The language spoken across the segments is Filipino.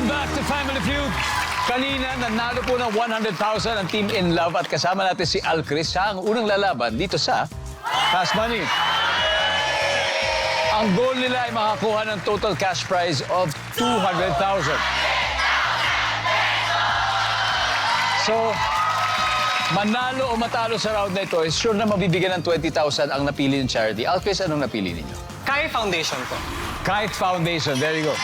back to Family Feud. Kanina, nanalo po ng 100,000 ang Team In Love at kasama natin si Al Chris. Siya ang unang lalaban dito sa Fast Money. Ang goal nila ay makakuha ng total cash prize of 200,000. So, manalo o matalo sa round na ito, is sure na mabibigyan ng 20,000 ang napili ng charity. Al Chris, anong napili ninyo? Kai Foundation po. Kite Foundation. There you go.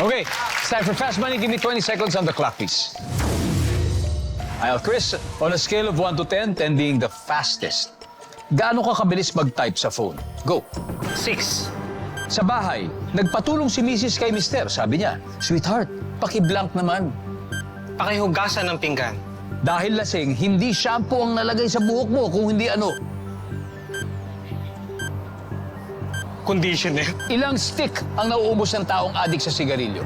Okay, it's time for Fast Money. Give me 20 seconds on the clock, please. Al Chris, on a scale of 1 to 10, 10 being the fastest, gaano ka kabilis mag-type sa phone? Go. 6. Sa bahay, nagpatulong si Mrs. kay Mister. Sabi niya, "Sweetheart, paki-blank naman." Pakihugasan ng pinggan. Dahil lasing, hindi shampoo ang nalagay sa buhok mo kung hindi ano. Conditioner. Ilang stick ang nauubos ng taong adik sa sigarilyo?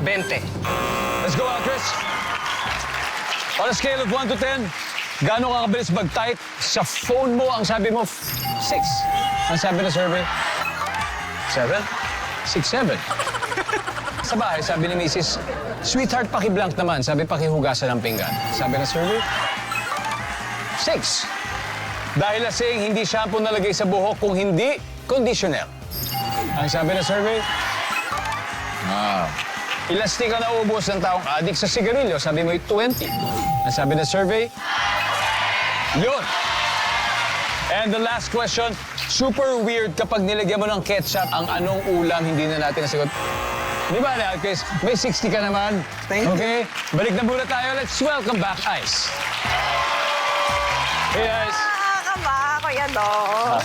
20. Let's go, Al Chris. On a scale of 1 to 10, gaano ka kabilis mag-type sa phone mo? Ang sabi mo, 6. Ang sabi na survey, 7? 6, 7. Sa bahay, sabi ni Mrs., "Sweetheart, paki-blank naman." Sabi, "Pakihugasan ng pinggan." Sabi na survey, 6. Dahil lasing, hindi shampoo nalagay sa buhok kung hindi conditioner. Ang sabi na survey, ilang stick ang nauubos ng taong adik sa sigarilyo? Sabi mo, 20. Ang sabi na survey, yun. And the last question, super weird kapag nilagyan mo ng ketchup ang anong ulam, hindi na natin nasagot. Di ba, Al Chris? May 60 ka naman. Thank you. Okay? Balik na muna tayo. Let's welcome back, Ice. Hey, Ice. Nakakaba, Kuya Dong.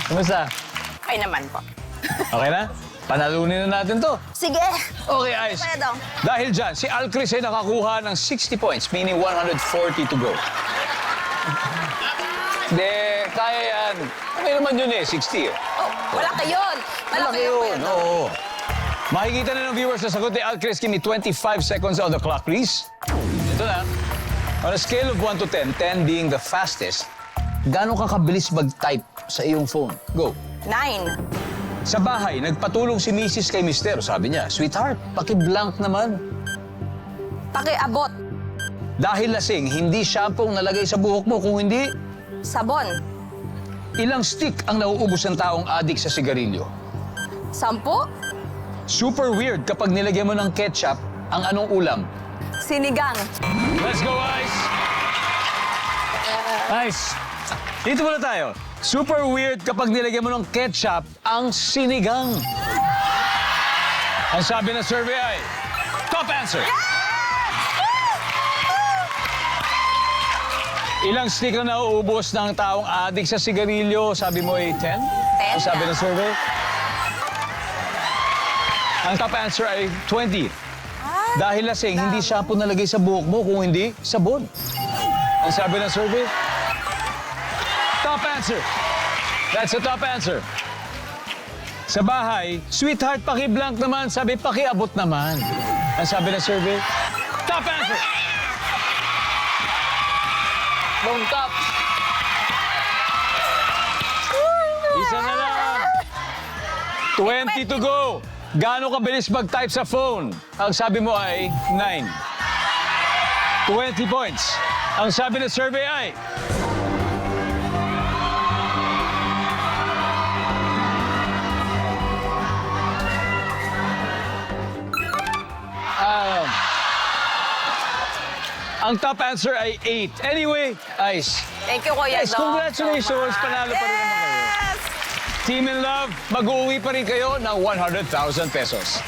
Kumusta? Okay naman po. Okay na? Panalunin na natin to. Sige. Okay, Ice. Kuya Dong. Dahil dyan, si Al Chris ay nakakuha ng 60 points, meaning 140 to go. Hindi, kaya yan. Okay naman yun eh, 60 eh. Oh, malaki yun. Malaki yun, Kuya Dong. Oo. Makikita na ng viewers na sagot ni Al Chris. Give me 25 seconds on the clock, please. Ito na. On a scale of 1 to 10, 10 being the fastest, gaano ka kabilis mag-type sa iyong phone? Go. 9. Sa bahay, nagpatulong si Mrs. kay Mister. Sabi niya, "Sweetheart, paki-blank naman." Pakiabot. Dahil lasing, hindi shampoo ang nalagay sa buhok mo kung hindi. Sabon. Ilang stick ang nauubos ng taong adik sa sigarilyo? 10. Super weird kapag nilagyan mo ng ketchup ang anong ulam? Sinigang. Let's go, Ice! Ice, dito muna tayo. Super weird kapag nilagyan mo ng ketchup ang sinigang. Ang sabi ng survey ay, top answer! Ilang stick ang nauubos ng taong adik sa sigarilyo? Sabi mo ay 10? 10 Ang sabi lang. ng survey? Ang top answer ay 20. Dahil lasing, hindi shampoo nalagay sa buhok mo kung hindi sabon. Ang sabi ng survey? Top answer. That's the top answer. Sa bahay, "Sweetheart, paki-blank naman." Sabi, "Pakiabot naman." Ang sabi ng survey? Top answer. Long top. Isa na lang. 20 to go. Gaano kabilis mag-type sa phone? Ang sabi mo ay 9. 20 points. Ang sabi ng survey ay... ang top answer ay 8. Anyway, Ice. Thank you, Kuya Guys, Dong. congratulations. Panalo pa rin naman kayo. Yes! Team In Love, mag-uwi pa rin kayo ng 100,000 pesos.